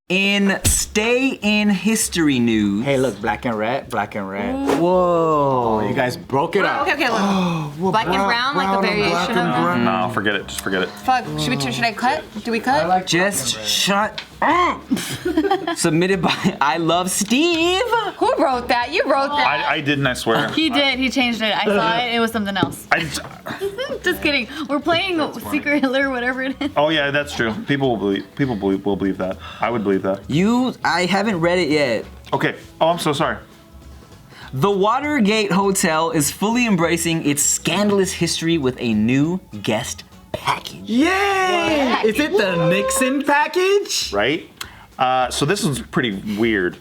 In Stay in History news. Hey, look, black and red, black and red. Whoa. You guys broke it up. Okay, look. Black and brown, like the variation of them. No, forget it. Just forget it. Fuck, should I cut? Do we cut? Just shut up. Submitted by I Love Steve. Who wrote that? You wrote that. I didn't, I swear. He did. He changed it. I saw it. It was something else. Just kidding. We're playing Secret Hitler, whatever it is. Oh yeah, that's true. People will believe that. I would believe that. I haven't read it yet. Okay. Oh, I'm so sorry. The Watergate Hotel is fully embracing its scandalous history with a new guest package. Yay! Is it the Nixon package? Right? So this is pretty weird.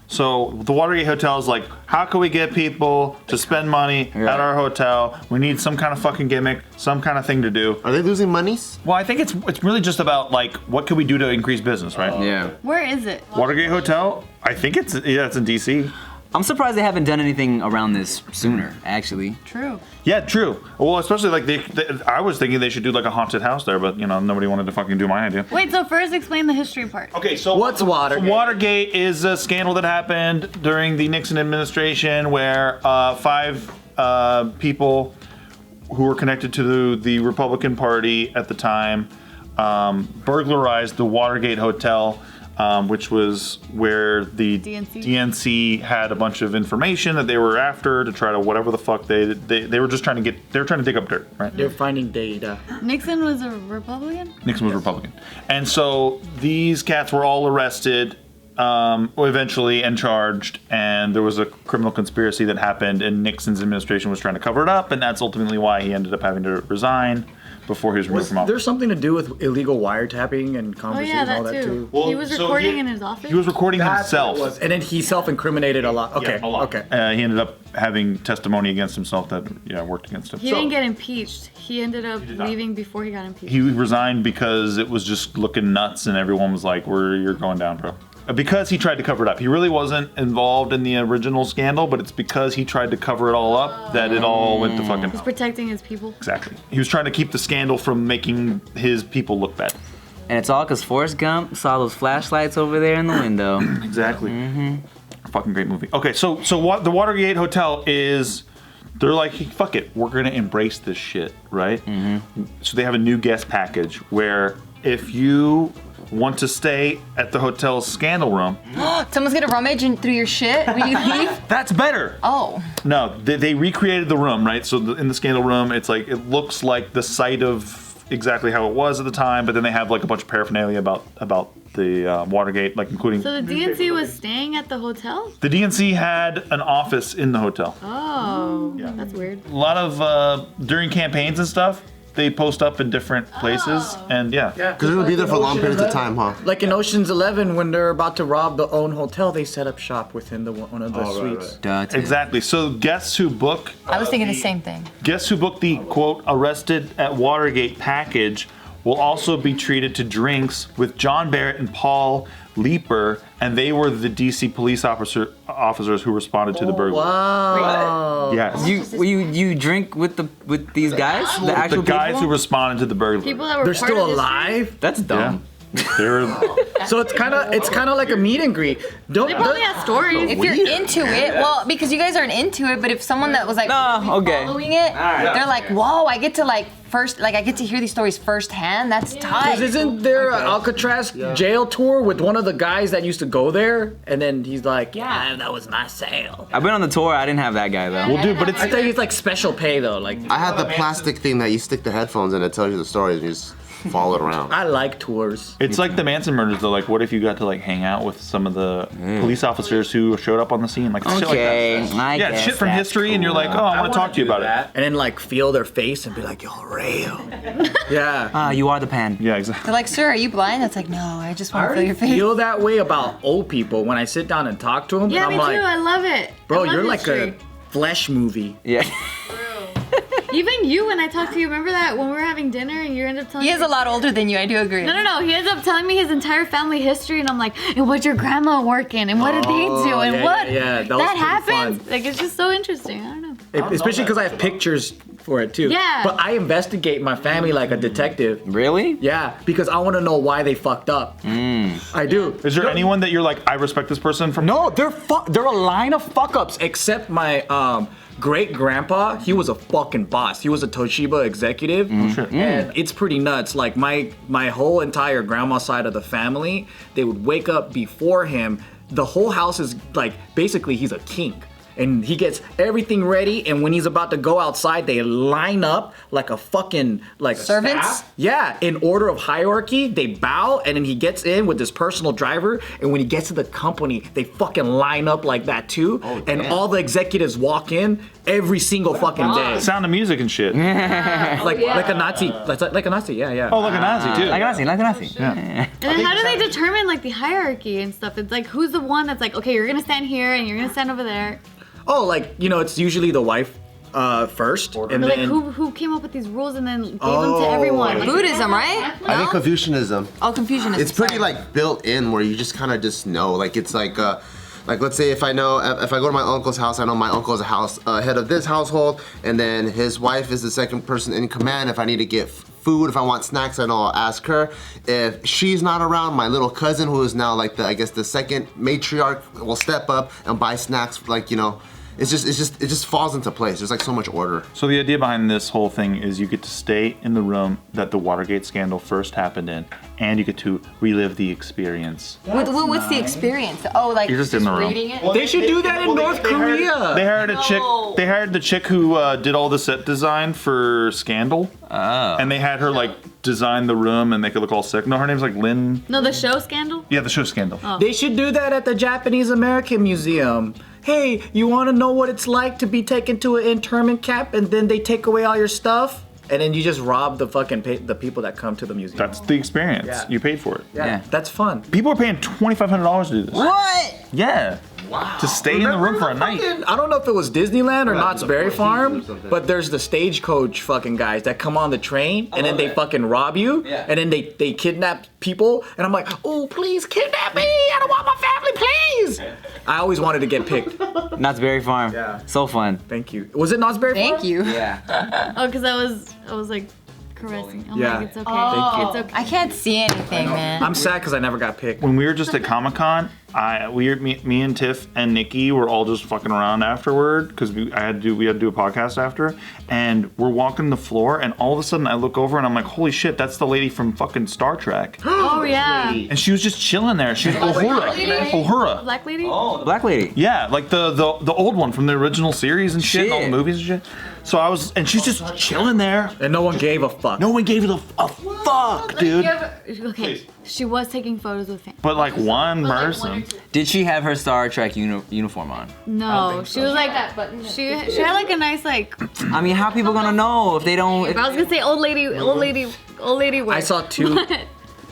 So the Watergate Hotel is like, how can we get people to spend money at our hotel? We need some kind of fucking gimmick, some kind of thing to do. Are they losing monies? Well, I think it's really just about like, what can we do to increase business, right? Yeah. Where is it? Watergate Hotel, I think it's in DC. I'm surprised they haven't done anything around this sooner, actually. True. Yeah, true. Well, especially like I was thinking they should do like a haunted house there, but you know, nobody wanted to fucking do my idea. Wait, so first explain the history part. Okay, so What's Watergate? Watergate is a scandal that happened during the Nixon administration where 5 people who were connected to the Republican Party at the time burglarized the Watergate Hotel. Which was where the DNC had a bunch of information that they were after to try to whatever the fuck they were just trying to dig up dirt, right? They're finding data. Nixon was a Republican? Nixon was Republican. And so these cats were all arrested eventually and charged, and there was a criminal conspiracy that happened, and Nixon's administration was trying to cover it up, and that's ultimately why he ended up having to resign before he was removed from office. There's something to do with illegal wiretapping and Oh conversations yeah, and all that that too. too. He was recording in his office? He was recording That's what himself. it was. And then he self-incriminated a lot. Okay, Yeah, a lot. okay. He ended up having testimony against himself that worked against him. He didn't get impeached. He ended up leaving before he got impeached. He resigned because it was just looking nuts, and everyone was like, "You're going down, bro." Because he tried to cover it up. He really wasn't involved in the original scandal, but it's because he tried to cover it all up that it all went to fucking He's hell. protecting his people. Exactly. He was trying to keep the scandal from making his people look bad. And it's all because Forrest Gump saw those flashlights over there in the window. Exactly. Fucking great movie. Okay, so what the Watergate Hotel is, they're like, hey, fuck it, we're gonna embrace this shit, right? So they have a new guest package where if you want to stay at the hotel's scandal room, Someone's gonna rummage through your shit when you leave? that's better. Oh. No, they recreated the room, right? So in the scandal room, it's like, it looks like the site of exactly how it was at the time, but then they have like a bunch of paraphernalia about the Watergate, like including... So the DNC was staying at the hotel? The DNC had an office in the hotel. Oh, that's weird. A lot of, during campaigns and stuff, they post up in different places, and yeah. Because they're gonna be there for long periods of time, huh? Like in Ocean's 11, when they're about to rob the own hotel, they set up shop within one of the suites. Duh, too. Exactly. So guests who book... I was thinking the same thing. Guests who book the, quote, arrested at Watergate package will also be treated to drinks with John Barrett and Paul Leeper, and they were the DC police officers who responded to the burglary. Wow. Yes. You drink with these guys? The actual The guys people? who responded to the burglary. People that were They're part still of this alive? That's Yeah. dumb. They're... So it's kind of like a meet and greet. They probably have stories. If you're into it, well, because you guys aren't into it, but if someone that was like okay. following it, they're like, whoa, I get to I get to hear these stories firsthand. That's tight. Isn't there an Alcatraz jail tour with one of the guys that used to go there? And then he's like, yeah, that was my sale. I've been on the tour. I didn't have that guy, though. Well, dude, but it's... I think it's like special pay though. Like I had the plastic thing that you stick the headphones in, it tells you the stories, and you just follow it around. I like tours. It's like the Manson murders, though. Like, what if you got to like hang out with some of the police officers who showed up on the scene, like shit like Okay, that? I Yeah, guess shit from that's history, and you're like, oh, I want to talk to you about it. And then like feel their face and be like, you're real. Yeah. Ah, you are the pan. Yeah, exactly. They're like, sir, are you blind? That's like, no, I just want to feel your face. Feel that way about old people when I sit down and talk to them. Yeah, I'm me like, too. I love it. bro, I love you're like history. a flesh movie. Yeah. Even you, when I talked to you, remember that when we were having dinner and you ended up telling He me. is a lot older than you, I do agree. No. He ends up telling me his entire family history, and I'm like, and what'd your grandma work in? And what did they do? And yeah, what? yeah, that was That pretty happens. fun. Like, it's just so interesting. I don't know. Especially because I have pictures for it too. Yeah. But I investigate my family like a detective. Really? Yeah, because I want to know why they fucked up. I do. Is there anyone that you're like, I respect this person from? No, they're a line of fuck ups. Except my great grandpa, he was a fucking boss. He was a Toshiba executive, and it's pretty nuts. Like my whole entire grandma side of the family, they would wake up before him. The whole house is like basically he's a king. And he gets everything ready, and when he's about to go outside, they line up like a fucking like Servants? staff. Yeah, in order of hierarchy, they bow, and then he gets in with his personal driver. And when he gets to the company, they fucking line up like that too. And all the executives walk in every single fucking day, Sound of Music and shit. like a Nazi, like a Nazi. Yeah. Oh, like a Nazi too. Like a Nazi. Yeah. And then how do they determine like the hierarchy and stuff? It's like who's the one that's like, okay, you're gonna stand here and you're gonna stand over there. Oh, like it's usually the wife first, and But like then who came up with these rules and then gave them to everyone? Like, Buddhism, right? I think Confucianism. Oh, Confucianism. It's pretty sorry. like built in where you just kind of just know. Like it's like let's say if I go to my uncle's house, I know my uncle's head of this household, and then his wife is the second person in command. If I need to get food, if I want snacks, I know I'll ask her. If she's not around, my little cousin, who is now like the second matriarch, will step up and buy snacks. Like it just falls into place. There's like so much order. So the idea behind this whole thing is you get to stay in the room that the Watergate scandal first happened in, and you get to relive the experience. What's the experience? Oh, like You're just in the room. reading it? they should do that in North Korea. They hired a chick. They hired the chick who did all the set design for Scandal, and they had her like design the room and make it look all sick. No, her name's like Lynn. No, the show Scandal? Yeah, the show Scandal. They should do that at the Japanese American Museum. Hey, you want to know what it's like to be taken to an internment camp and then they take away all your stuff? And then you just rob the fucking the people that come to the museum. That's the experience. Yeah. You paid for it. yeah, that's fun. People are paying $2,500 to do this. What? Yeah. Wow. To stay in the room for a night. I don't know if it was Disneyland or Knott's Berry Four Seasons Farm, or something. but there's the stagecoach fucking guys that come on the train and then they fucking rob you, and then they kidnap people, and I'm like, oh, please kidnap me! I don't want my family, please! I always wanted to get picked. Knott's Berry Farm. Yeah. So fun. Thank you. Was it Knott's Berry Farm? Thank you. Yeah. Oh, because I was like caressing. I'm Yeah. like, it's okay. Oh, It's okay. I can't see anything, man. I'm sad because I never got picked. When we were just at Comic-Con, me and Tiff and Nikki were all just fucking around afterward because we had to do a podcast after, and we're walking the floor, and all of a sudden I look over and I'm like, holy shit, that's the lady from fucking Star Trek. Oh yeah. And she was just chilling there. She's Uhura. Black lady? Oh, the black lady. Yeah, like the old one from the original series and shit, and all the Shit. movies and shit. So and she's just chilling there. And no one gave a fuck. No one gave it a fuck, dude. Okay, she was taking photos with him. But like one person. Did she have her Star Trek uniform on? No, she was like, she had like a nice like. I mean, how people gonna know if they don't? I was gonna say old lady wear. I saw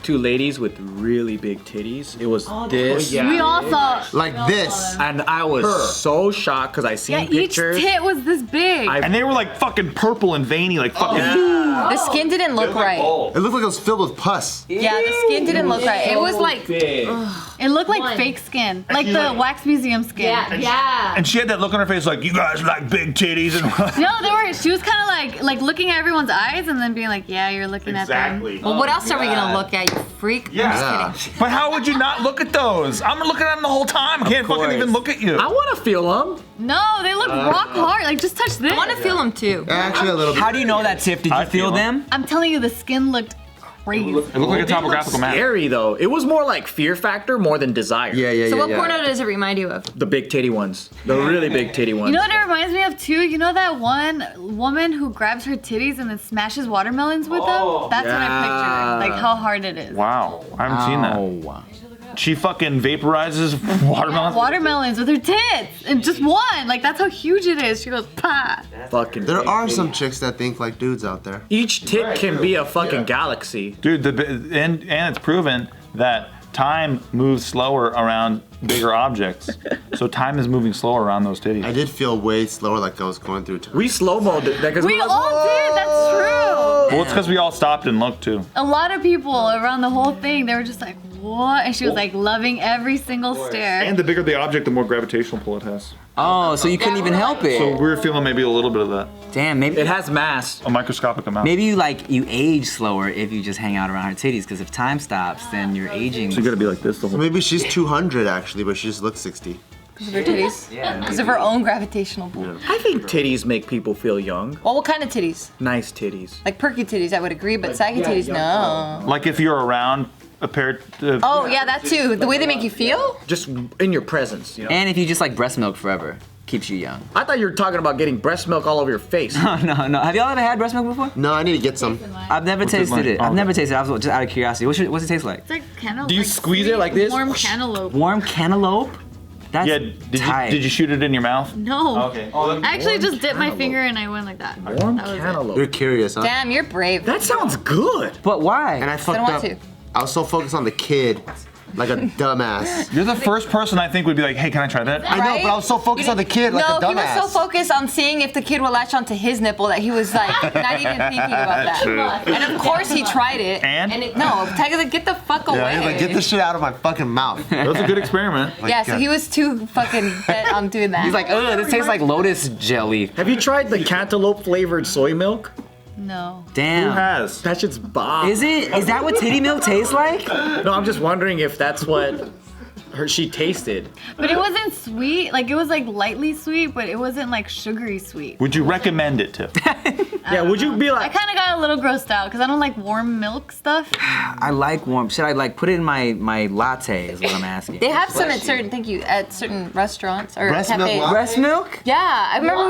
two ladies with really big titties. It was this. We all saw. Like this. And I was so shocked because I seen Yeah, each pictures. tit was this big. And they were like fucking purple and veiny, like fucking. The skin didn't look right. It looked like it was filled with pus. Yeah, the skin didn't look right. It was like It looked like fake skin, like the wax museum skin. yeah. And she had that look on her face, like you guys like big titties and. No, she was kind of like looking at everyone's eyes and then being like, yeah, you're looking at them. Well, what else are we gonna look at, you freak? Yeah. I'm just kidding. But how would you not look at those? I'm looking at them the whole time. I can't fucking course. even look at you. I want to feel them. No, they look rock hard. Like just touch this. I want to feel them too. Actually, a little bit. How do you know that, Tiff? Did you I feel feel them? I'm telling you, the skin looked crazy. It looked like a topographical map. Scary though. It was more like fear factor more than desire. Yeah. So what porno does it remind you of? The big titty ones. The really big titty ones. You know what it reminds me of too? You know that one woman who grabs her titties and then smashes watermelons with them? That's what I picture. Like how hard it is. Wow, I haven't seen that. Oh. She fucking vaporizes watermelons. Watermelons with her tits and just one. Like that's how huge it is. She goes, pa. Fucking. There are some chicks that think like dudes out there. Each tit can be a fucking galaxy. Dude, and it's proven that time moves slower around bigger objects. So time is moving slower around those titties. I did feel way slower, like I was going through time. We slow-moed it. We all did. That's true. Well, it's because we all stopped and looked too. A lot of people around the whole thing, they were just like, what? And she was like loving every single stare. And the bigger the object, the more gravitational pull it has. Oh, so you couldn't even help it. So we were feeling maybe a little bit of that. Damn, maybe It has mass. A microscopic amount. maybe you age slower if you just hang out around her titties. Because if time stops, then you're aging. So you gotta be like this the whole Maybe she's 200 actually, but she just looks 60. Because of her titties. Yeah. Because of her own gravitational pull. I think titties make people feel young. Well, what kind of titties? Nice titties. Like perky titties, I would agree, but saggy titties, no. Like if you're around a pair of... Oh, yeah, that too. The way they make you feel? Just in your presence, you know? And if you just like breast milk forever, keeps you young. I thought you were talking about getting breast milk all over your face. No. Have y'all ever had breast milk before? No, I need to get some. I've never tasted like? it. Oh, I've never okay. tasted it. I was just out of curiosity. What's it taste like? It's like cantaloupe. Do you like squeeze it sweet, like this? Warm cantaloupe. Warm cantaloupe? That's Yeah, did you shoot it in your mouth? No. Okay. I actually just dipped my finger and I went like that. Warm That was it. cantaloupe. You're curious, huh? Damn, you're brave. That sounds good. But why? And I I fucked don't want up. to. I was so focused on the kid, like a dumbass. You're the first person I think would be like, hey, can I try that? I know, but I was so focused on the kid, like a No, he was dumbass. so focused on seeing if the kid would latch onto his nipple that he was like not even thinking about that. True. And of course he tried it. And? No, Tiger's like, get the fuck away. Yeah, he's like, get this shit out of my fucking mouth. That was a good experiment. Yeah, so he was too fucking bent on doing that. He's like, ugh, this tastes like lotus jelly. Have you tried the cantaloupe flavored soy milk? No. Who Damn. has? That shit's bomb. Is it? Is that what titty milk tastes like? No, I'm just wondering if that's what she tasted. But it wasn't sweet. Like it was like lightly sweet, but it wasn't like sugary sweet. Would you recommend it, Tiff? Yeah, would you be I like, kind of got a little grossed out because I don't like warm milk stuff. I like warm. Should I like put it in my latte? Is what I'm asking. They have some at certain restaurants or Breast milk cafes. latte? breast milk? Yeah, I remember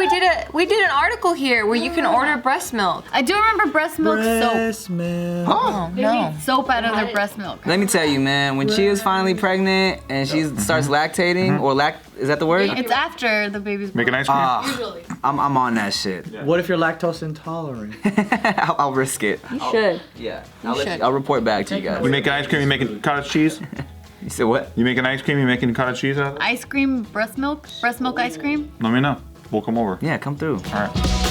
we did an article here where you can order breast milk. I do remember breast milk milk? Oh soap. They make soap out of their breast milk. Let me tell you, man. When she is finally pregnant and she starts lactating, or is that the word? It's after the baby's born. Make an ice cream? Usually. I'm on that shit. What if you're lactose intolerant? I'll risk it. You should. Yeah. should. I'll report back to you guys. You make an ice cream, you making cottage cheese? You said what? You make an ice cream, you making cottage cheese out of it? Ice cream, breast milk ice cream. Let me know. We'll come over. Yeah, come through. All right.